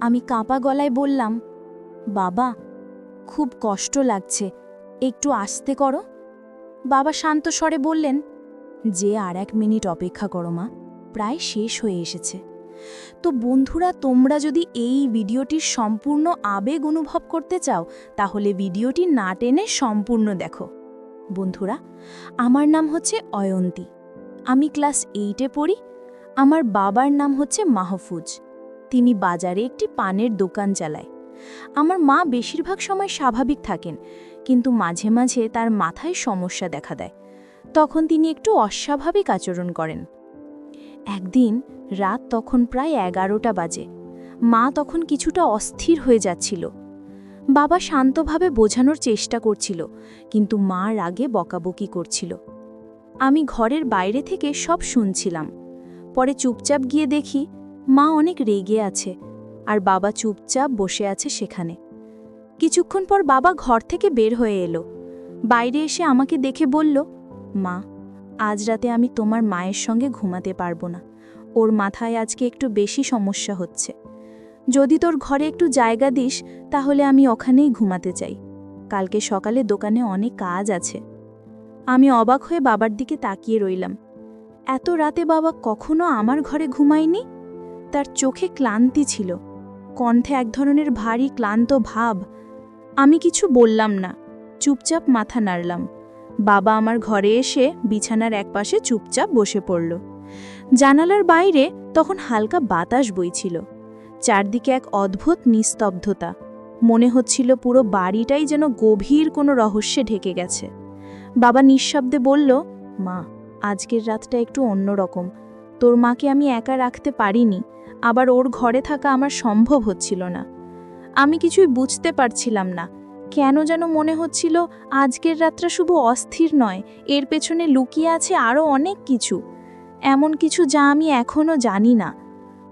আমি কাঁপা গলায় বললাম, বাবা, খুব কষ্ট লাগছে, একটু আস্তে করো। বাবা শান্ত স্বরে বললেন, যে আর 1 মিনিট অপেক্ষা করো মা, প্রায় শেষ হয়ে এসেছে। তো বন্ধুরা, তোমরা যদি এই ভিডিওটির সম্পূর্ণ আবেগ অনুভব করতে চাও তাহলে ভিডিওটি না টেনে সম্পূর্ণ দেখো। বন্ধুরা, আমার নাম হচ্ছে অয়ন্তী, আমি ক্লাস 8-এ পড়ি। আমার বাবার নাম হচ্ছে মাহফুজ, তিনি বাজারে একটি পানের দোকান চালায়। আমার মা বেশিরভাগ সময় স্বাভাবিক থাকেন, কিন্তু মাঝে মাঝে তার মাথায় সমস্যা দেখা দেয়, তখন তিনি একটু অস্বাভাবিক আচরণ করেন। একদিন রাত তখন প্রায় 11টা বাজে। মা তখন কিছুটা অস্থির হয়ে যাচ্ছিল। বাবা শান্তভাবে বোঝানোর চেষ্টা করছিল, কিন্তু মা রাগে বকাবকি করছিল। আমি ঘরের বাইরে থেকে সব শুনছিলাম। পরে চুপচাপ গিয়ে দেখি মা অনেক রেগে আছে, আর বাবা চুপচাপ বসে আছে সেখানে। কিছুক্ষণ পর বাবা ঘর থেকে বের হয়ে এলো। বাইরে এসে আমাকে দেখে বলল, মা, আজ রাতে আমি তোমার মায়ের সঙ্গে ঘুমাতে পারবো না, ওর মাথায় আজকে একটু বেশি সমস্যা হচ্ছে। যদি তোর ঘরে একটু জায়গা দিস তাহলে আমি ওখানেই ঘুমাতে চাই, কালকে সকালে দোকানে অনেক কাজ আছে। আমি অবাক হয়ে বাবার দিকে তাকিয়ে রইলাম। এত রাতে বাবা কখনো আমার ঘরে ঘুমায়নি। তার চোখে ক্লান্তি ছিল, কণ্ঠে এক ধরনের ভারী ক্লান্ত ভাব। আমি কিছু বললাম না, চুপচাপ মাথা নাড়লাম। বাবা আমার ঘরে এসে বিছানার একপাশে চুপচাপ বসে পড়ল। জানালার বাইরে তখন হালকা বাতাস বইছিল। চারদিকে এক অদ্ভুত নিস্তব্ধতা, মনে হচ্ছিল পুরো বাড়িটাই যেন গভীর কোনো রহস্যে ঢেকে গেছে। বাবা নিঃশব্দে বলল, মা, আজকের রাতটা একটু অন্যরকম। তোর মাকে আমি একা রাখতে পারিনি, আবার ওর ঘরে থাকা আমার সম্ভব হচ্ছিল না। আমি কিছুই বুঝতে পারছিলাম না, কেন যেন মনে হচ্ছিল আজকের রাতটা শুধু অস্থির নয়, এর পেছনে লুকিয়ে আছে আরও অনেক কিছু, এমন কিছু যা আমি এখনও জানি না।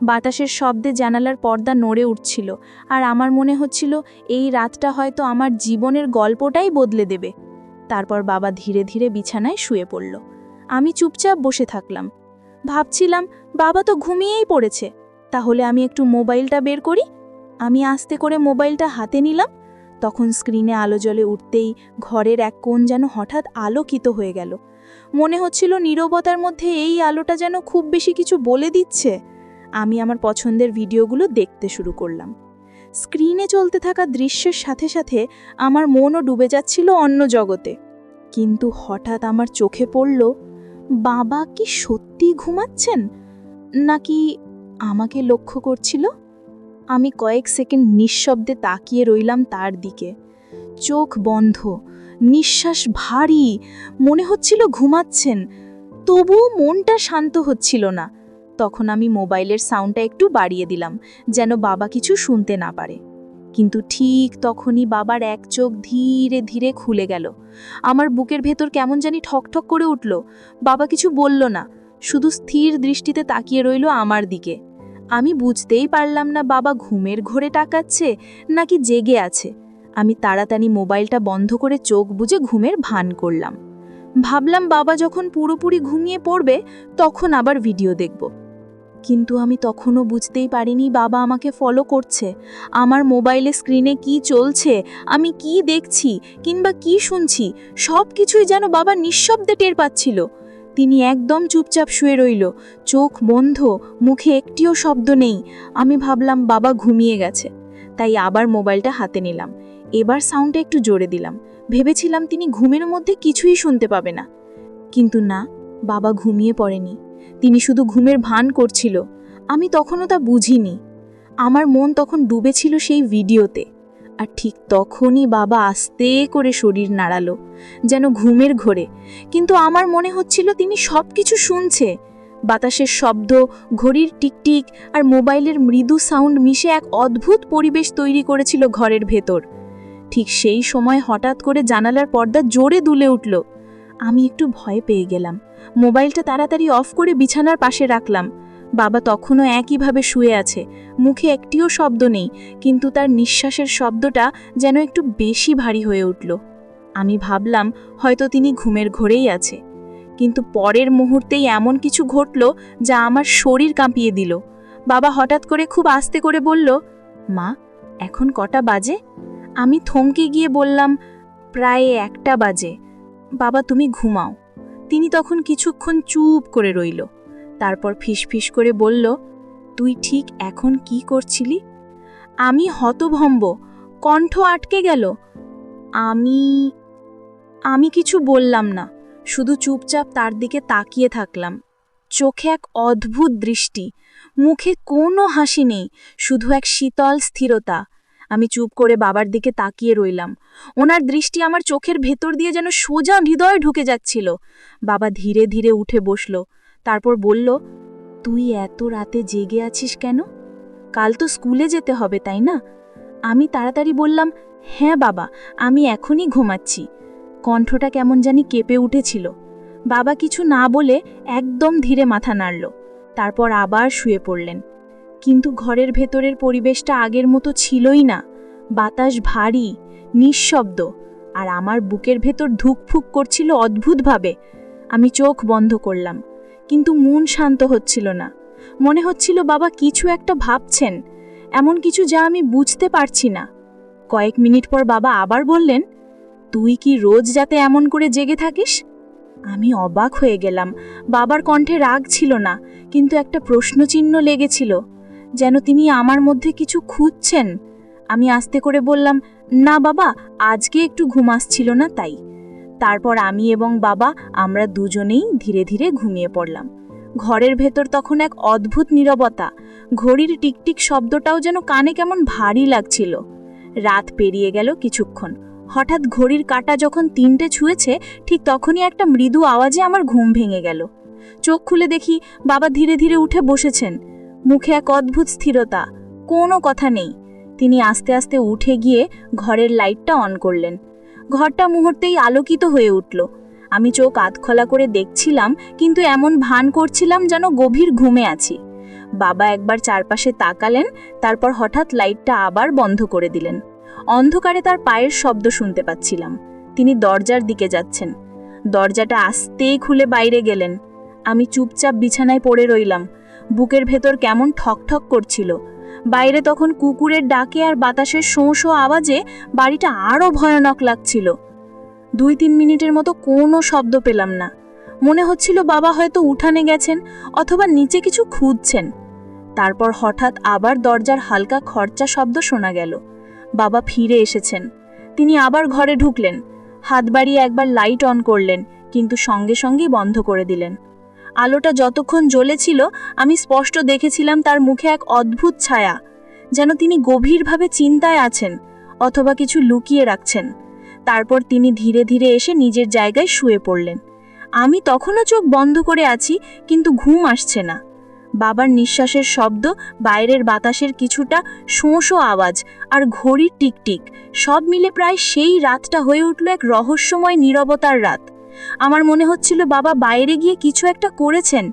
বাতাসের শব্দে জানালার পর্দা নড়ে উঠছিল, আর আমার মনে হচ্ছিল এই রাতটা হয়তো আমার জীবনের গল্পটাই বদলে দেবে। তারপর বাবা ধীরে ধীরে বিছানায় শুয়ে পড়ল। আমি চুপচাপ বসে থাকলাম। ভাবছিলাম, বাবা তো ঘুমিয়েই পড়েছে, তাহলে আমি একটু মোবাইলটা বের করি। আমি আস্তে করে মোবাইলটা হাতে নিলাম। তখন স্ক্রিনে আলো জ্বলে উঠতেই ঘরের এক কোণ যেন হঠাৎ আলোকিত হয়ে গেল। মনে হচ্ছিল নীরবতার মধ্যে এই আলোটা যেন খুব বেশি কিছু বলে দিচ্ছে। আমি আমার পছন্দের ভিডিওগুলো দেখতে শুরু করলাম। স্ক্রিনে চলতে থাকা দৃশ্যের সাথে সাথে আমার মনও ডুবে যাচ্ছিল অন্য জগতে। কিন্তু হঠাৎ আমার চোখে পড়ল, বাবা কি সত্যি ঘুমাচ্ছেন, নাকি আমাকে লক্ষ্য করছিল? আমি কয়েক সেকেন্ড নিঃশব্দে তাকিয়ে রইলাম তার দিকে। চোখ বন্ধ, নিঃশ্বাস ভারী, মনে হচ্ছিল ঘুমাচ্ছেন, তবুও মনটা শান্ত হচ্ছিল না। তখন আমি মোবাইলের সাউন্ডটা একটু বাড়িয়ে দিলাম, যেন বাবা কিছু শুনতে না পারে। কিন্তু ঠিক তখনই বাবার এক চোখ ধীরে ধীরে খুলে গেল। আমার বুকের ভেতর কেমন জানি ঠকঠক করে উঠল। বাবা কিছু বলল না, শুধু স্থির দৃষ্টিতে তাকিয়ে রইল আমার দিকে। আমি বুঝতেই পারলাম না বাবা ঘুমের ঘোরে তাকাচ্ছে নাকি জেগে আছে। আমি তাড়াতাড়ি মোবাইলটা বন্ধ করে চোখ বুজে ঘুমের ভান করলাম। ভাবলাম বাবা যখন পুরোপুরি ঘুমিয়ে পড়বে তখন আবার ভিডিও দেখব। কিন্তু আমি তখনও বুঝতেই পারিনি বাবা আমাকে ফলো করছে। আমার মোবাইলের স্ক্রিনে কি চলছে, আমি কি দেখছি কিংবা কি শুনছি, সব কিছুই যেন বাবা নিঃশব্দে টের পাচ্ছিল। তিনি একদম চুপচাপ শুয়ে রইল, চোখ বন্ধ, মুখে একটিও শব্দ নেই। আমি ভাবলাম বাবা ঘুমিয়ে গেছে, তাই আবার মোবাইলটা হাতে নিলাম। এবার সাউন্ডটা একটু জোরে দিলাম, ভেবেছিলাম তিনি ঘুমের মধ্যে কিছুই শুনতে পাবে না। কিন্তু না, বাবা ঘুমিয়ে পড়েনি, তিনি শুধু ঘুমের ভান করছিল। আমি তখনও তা বুঝিনি। আমার মন তখন ডুবেছিল সেই ভিডিওতে। আর ঠিক তখনই বাবা আস্তে করে শরীর নাড়ালো, যেন ঘুমের ঘোরে। কিন্তু আমার মনে হচ্ছিল তিনি সব কিছু শুনছে। বাতাসের শব্দ, ঘড়ির টিকটিক আর মোবাইলের মৃদু সাউন্ড মিশে এক অদ্ভুত পরিবেশ তৈরি করেছিল ঘরের ভেতর। ঠিক সেই সময় হঠাৎ করে জানালার পর্দা জোরে দুলে উঠল। আমি একটু ভয় পেয়ে গেলাম। মোবাইলটা তাড়াতাড়ি অফ করে বিছানার পাশে রাখলাম। বাবা তখনও একইভাবে শুয়ে আছে, মুখে একটিও শব্দ নেই, কিন্তু তার নিঃশ্বাসের শব্দটা যেন একটু বেশি ভারী হয়ে উঠল। আমি ভাবলাম হয়তো তিনি ঘুমের ঘোরেই আছে। কিন্তু পরের মুহূর্তেই এমন কিছু ঘটল যা আমার শরীর কাঁপিয়ে দিল। বাবা হঠাৎ করে খুব আস্তে করে বলল, মা, এখন কটা বাজে? আমি থমকে গিয়ে বললাম, প্রায় 1টা বাজে। বাবা, তুমি ঘুমাও। তিনি তখন কিছুক্ষণ চুপ করে রইল, তারপর ফিসফিস করে বলল, তুই ঠিক এখন কি করছিলি? আমি হতভম্ব, কণ্ঠ আটকে গেল। আমি কিছু বললাম না, শুধু চুপচাপ তার দিকে তাকিয়ে থাকলাম। চোখে এক অদ্ভুত দৃষ্টি, মুখে কোনো হাসি নেই, শুধু এক শীতল স্থিরতা। আমি চুপ করে বাবার দিকে তাকিয়ে রইলাম। ওনার দৃষ্টি আমার চোখের ভেতর দিয়ে যেন সোজা হৃদয়ে ঢুকে যাচ্ছিল। বাবা ধীরে ধীরে উঠে বসল, তারপর বলল, তুই এত রাতে জেগে আছিস কেন? কাল তো স্কুলে যেতে হবে, তাই না? আমি তাড়াতাড়ি বললাম, হ্যাঁ বাবা, আমি এখনই ঘুমাচ্ছি। কণ্ঠটা কেমন জানি কেঁপে উঠেছিল। বাবা কিছু না বলে একদম ধীরে মাথা নাড়ল, তারপর আবার শুয়ে পড়লেন। কিন্তু ঘরের ভেতরের পরিবেশটা আগের মতো ছিলই না। বাতাস ভারী, নিঃশব্দ, আর আমার বুকের ভেতর ধুকফুক করছিল অদ্ভুতভাবে। আমি চোখ বন্ধ করলাম, কিন্তু মন শান্ত হচ্ছিল না। মনে হচ্ছিল বাবা কিছু একটা ভাবছেন, এমন কিছু যা আমি বুঝতে পারছি না। কয়েক মিনিট পর বাবা আবার বললেন, তুই কি রোজ রাতে এমন করে জেগে থাকিস? আমি অবাক হয়ে গেলাম। বাবার কণ্ঠে রাগ ছিল না, কিন্তু একটা প্রশ্নচিহ্ন লেগেছিল, যেন তিনি আমার মধ্যে কিছু খুঁজছেন। আমি আস্তে করে বললাম, না বাবা, আজকে একটু ঘুম আসছিল না তাই। তারপর আমি এবং বাবা আমরা দুজনেই ধীরে ধীরে ঘুমিয়ে পড়লাম। ঘরের ভেতর তখন এক অদ্ভুত নীরবতা, ঘড়ির টিকটিক শব্দটাও যেন কানে কেমন ভারী লাগছিল। রাত পেরিয়ে গেল কিছুক্ষণ। হঠাৎ ঘড়ির কাঁটা যখন 3টে ছুঁয়েছে, ঠিক তখনই একটা মৃদু আওয়াজে আমার ঘুম ভেঙে গেল। চোখ খুলে দেখি বাবা ধীরে ধীরে উঠে বসেছেন, মুখে এক অদ্ভুত স্থিরতা, কোনো কথা নেই। তিনি আস্তে আস্তে উঠে গিয়ে ঘরের লাইটটা অন করলেন। ঘরটা মুহূর্তেই আলোকিত হয়ে উঠল। আমি চোখ আধখোলা করে দেখছিলাম, কিন্তু এমন ভান করছিলাম যেন গভীর ঘুমে আছি। বাবা একবার চারপাশে তাকালেন, তারপর হঠাৎ লাইটটা আবার বন্ধ করে দিলেন। অন্ধকারে তার পায়ের শব্দ শুনতে পাচ্ছিলাম। তিনি দরজার দিকে যাচ্ছেন। দরজাটা আস্তেই খুলে বাইরে গেলেন। আমি চুপচাপ বিছানায় পড়ে রইলাম। বুকের ভেতর কেমন ঠকঠক করছিল। বাইরে তখন কুকুরের ডাকে আর বাতাসের শোঁ শোঁ আওয়াজে বাড়িটা আরও ভয়ানক লাগছিল। 2-3 মিনিটের মতো কোনো শব্দ পেলাম না। মনে হচ্ছিল বাবা হয়তো উঠানে গেছেন অথবা নিচে কিছু খুঁজছেন। তারপর হঠাৎ আবার দরজার হালকা খরচা শব্দ শোনা গেল। বাবা ফিরে এসেছেন। তিনি আবার ঘরে ঢুকলেন, হাত বাড়িয়ে একবার লাইট অন করলেন, কিন্তু সঙ্গে সঙ্গেই বন্ধ করে দিলেন। আলোটা যতক্ষণ জ্বলেছিল আমি স্পষ্ট দেখেছিলাম তার মুখে এক অদ্ভুত ছায়া, যেন তিনি গভীরভাবে চিন্তায় আছেন অথবা কিছু লুকিয়ে রাখছেন। তারপর তিনি ধীরে ধীরে এসে নিজের জায়গায় শুয়ে পড়লেন। আমি তখনও চোখ বন্ধ করে আছি, কিন্তু ঘুম আসছে না। বাবার নিঃশ্বাসের শব্দ, বাইরের বাতাসের কিছুটা শোঁ শোঁ আওয়াজ আর ঘড়ির টিকটিক সব মিলে প্রায় সেই রাতটা হয়ে উঠল এক রহস্যময় নীরবতার রাত। আমার মনে হচ্ছিল বাবা বাইরে গিয়ে কিছু একটা করেছেন,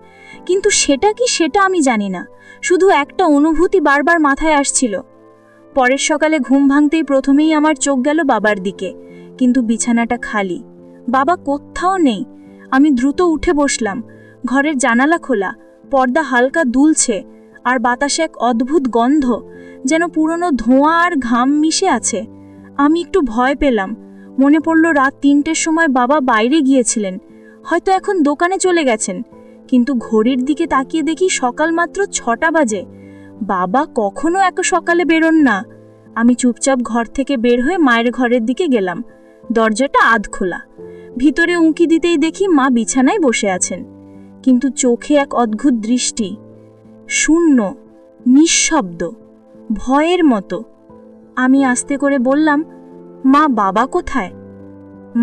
কিন্তু সেটা কি সেটা আমি জানি না। শুধু একটা অনুভূতি বারবার মাথায় আসছিল। পরের সকালে ঘুম ভাঙতেই প্রথমেই আমার চোখ গেল বাবার দিকে, কিন্তু বিছানাটা খালি, বাবা কোথাও নেই। আমি দ্রুত উঠে বসলাম। ঘরের জানালা খোলা, পর্দা হালকা দুলছে, আর বাতাসে এক অদ্ভুত গন্ধ, যেন পুরনো ধোঁয়া আর ঘাম মিশে আছে। আমি একটু ভয় পেলাম। মনে পড়ল রাত 3টের সময় বাবা বাইরে গিয়েছিলেন, হয়তো এখন দোকানে চলে গেছেন। কিন্তু ঘড়ির দিকে তাকিয়ে দেখি সকাল মাত্র 6টা বাজে। বাবা কখনো এত সকালে বেরোন না। আমি চুপচাপ ঘর থেকে বের হয়ে মায়ের ঘরের দিকে গেলাম। দরজাটা আধ খোলা। ভিতরে উঁকি দিতেই দেখি মা বিছানায় বসে আছেন, কিন্তু চোখে এক অদ্ভুত দৃষ্টি, শূন্য, নিঃশব্দ, ভয়ের মতো। আমি আস্তে করে বললাম, মা, বাবা কোথায়?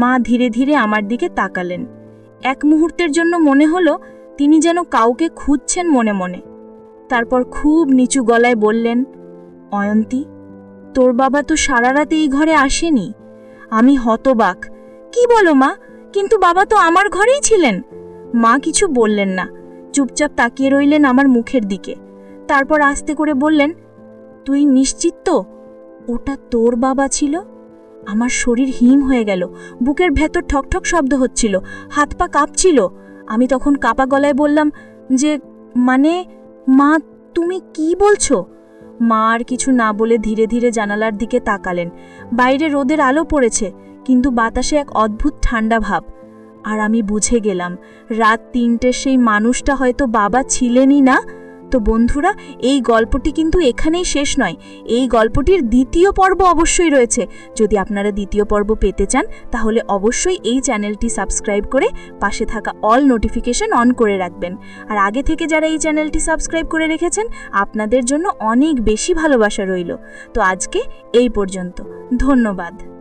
মা ধীরে ধীরে আমার দিকে তাকালেন। এক মুহূর্তের জন্য মনে হলো তিনি যেন কাউকে খুঁজছেন মনে মনে। তারপর খুব নিচু গলায় বললেন, অয়ন্তী, তোর বাবা তো সারা রাত এই ঘরে আসেনি। আমি হতবাক। কি বলো মা? কিন্তু বাবা তো আমার ঘরেই ছিলেন। মা কিছু বললেন না, চুপচাপ তাকিয়ে রইলেন আমার মুখের দিকে। তারপর আস্তে করে বললেন, তুই নিশ্চিত তো ওটা তোর বাবা ছিল? আমার শরীর হিম হয়ে গেল। বুকের ভেতর ঠকঠক শব্দ হচ্ছিল, হাত পা কাঁপছিল। আমি তখন কাপা গলায় বললাম যে, মানে মা, তুমি কি বলছো? মা আর কিছু না বলে ধীরে ধীরে জানালার দিকে তাকালেন। বাইরে রোদের আলো পড়েছে, কিন্তু বাতাসে এক অদ্ভুত ঠান্ডা ভাব। আর আমি বুঝে গেলাম, রাত ৩টের সেই মানুষটা হয়তো বাবা ছিলেনই না। তো বন্ধুরা, এই গল্পটি কিন্তু এখানেই শেষ নয়। এই গল্পটির দ্বিতীয় পর্ব অবশ্যই রয়েছে। যদি আপনারা দ্বিতীয় পর্ব পেতে চান, তাহলে অবশ্যই এই চ্যানেলটি সাবস্ক্রাইব করে পাশে থাকা অল নোটিফিকেশন অন করে রাখবেন। আর আগে থেকে যারা এই চ্যানেলটি সাবস্ক্রাইব করে রেখেছেন, আপনাদের জন্য অনেক বেশি ভালোবাসা রইল। তো আজকে এই পর্যন্ত। ধন্যবাদ।